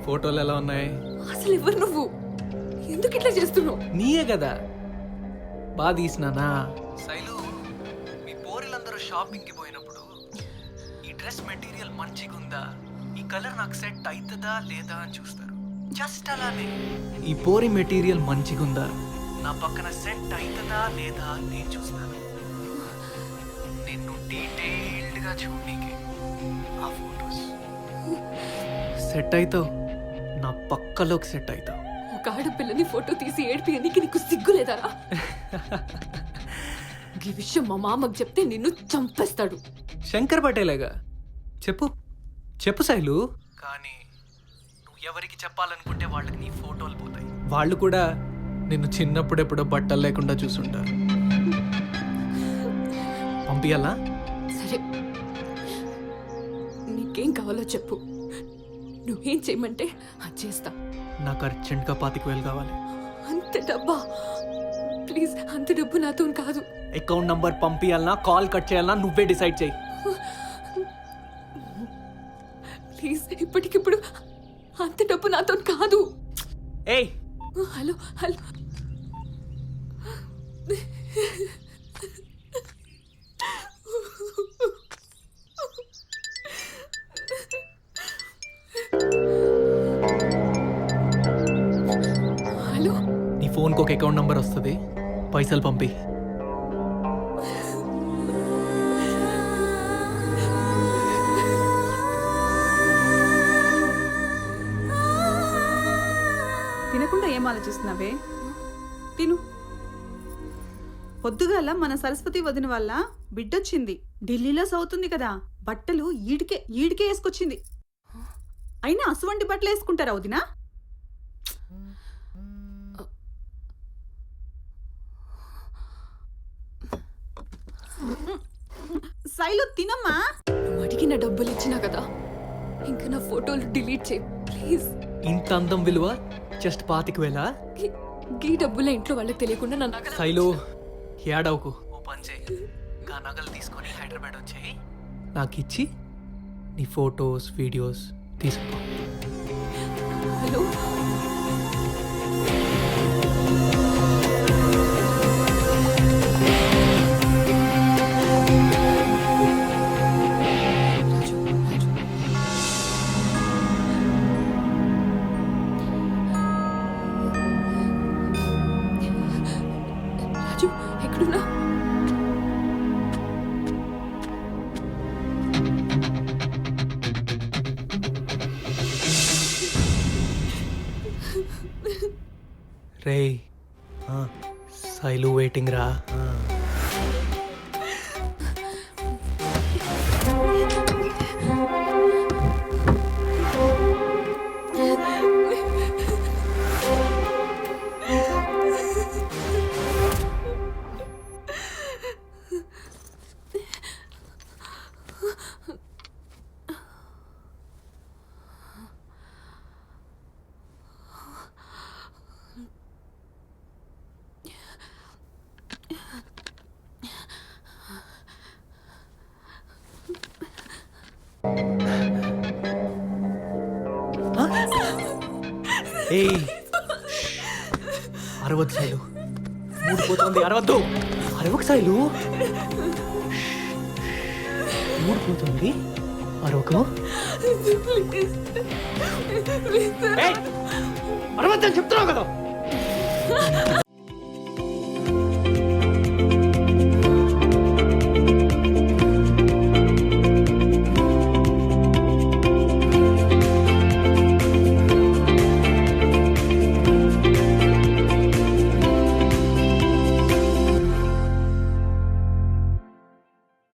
ఫోటోలు ఎలా ఉన్నాయి? అసలు ఎవరు నువ్వు? ఎందుకు ఇట్లా చేస్తున్నావు? నీయే కదా బాగా తీసినానా? శైలు, మీ పోరిలందరూ షాపింగ్కి పోయినప్పుడు ఈ డ్రెస్ మెటీరియల్ మంచిగా ఉందా, ఈ కలర్ నాకు సెట్ అవుతుందా లేదా అని చూస్తారు. జస్ట్ అలానే ఈ పోరి మెటీరియల్ మంచిగా ఉందా, నా పక్కన సెట్ అవుతుందా లేదా అని నేను చూస్తాను. నిన్ను డీటెయిల్డ్గా చూడనీకి ఆ ఫోటోస్ సెట్ అవుతావు, నా పక్కలోకి సెట్ అవుతావు. ఒక ఆడపిల్లని ఫోటో తీసి ఏడిపియనికి నీకు సిగ్గులేదా? ఈ విషయం మా మామకు చెప్తే నిన్ను చంపేస్తాడు. శంకర్ పటేలేగా, చెప్పు చెప్పు శైలు. కానీ నువ్వు ఎవరికి చెప్పాలనుకుంటే వాళ్ళకి నీ ఫోటోలు పోతాయి. వాళ్ళు కూడా నిన్ను చిన్నప్పుడెప్పుడో బట్టలు లేకుండా చూసుంటారు. పంపియాలా? సరే, నీకేం కావాలో చెప్పు, నువ్వేం చేయమంటే అది చేస్తా. నాకు అర్జెంట్గా 25,000 కావాలి. అంత డబ్బా? ప్లీజ్, అంత డబ్బు నాతో కాదు. అకౌంట్ నంబర్ పంపియాలనా, కాల్ కట్ చేయాలనా, నువ్వే డిసైడ్ చేయి. ప్లీజ్, ఇప్పటికిప్పుడు అంత డబ్బు నాతో కాదు. ఏయ్, హలో హలో, హలో. నీ ఫోన్కి ఒక అకౌంట్ నంబర్ వస్తుంది, పైసలు పంపి. తినకుండా ఏం ఆలోచిస్తున్నావే? తిను. పొద్దుగాల మన సరస్వతి వదిన వల్ల బిడ్డొచ్చింది. ఢిల్లీలో సౌతుంది కదా, బట్టలు ఈడికే వేసుకొచ్చింది. అయినా అసువంటి బట్టలు వేసుకుంటారా వదినా? శైలు, తినమ్మా. నువ్వు అడిగిన డబ్బులు ఇచ్చినా కదా, ఇంకా నా ఫోటోలు డిలీట్ చేయి ప్లీజ్. ఇంత అందం విలువ జస్ట్ 25,000? గీ డబ్బుల ఇంట్లో వాళ్ళకి తెలియకుండా నా నగలు శైలు, ఏడవకు. ఓ పని చేయి, ఆ నగలు తీసుకొని హైదరాబాద్ వచ్చేయి, నాకు ఇచ్చి నీ ఫొటోస్ వీడియోస్ తీసుకో. హలో. రాజు, ఎక్కడున్నా? రేయ్, శైలు వెయిటింగ్ రా. ఏయ్, అరవద్దు శైలు, మూడిపోతుంది, అరవద్దు. అరవకు శైలు, మూడిపోతుంది, అరవకు. అరవద్దని చెప్తున్నావు కదా.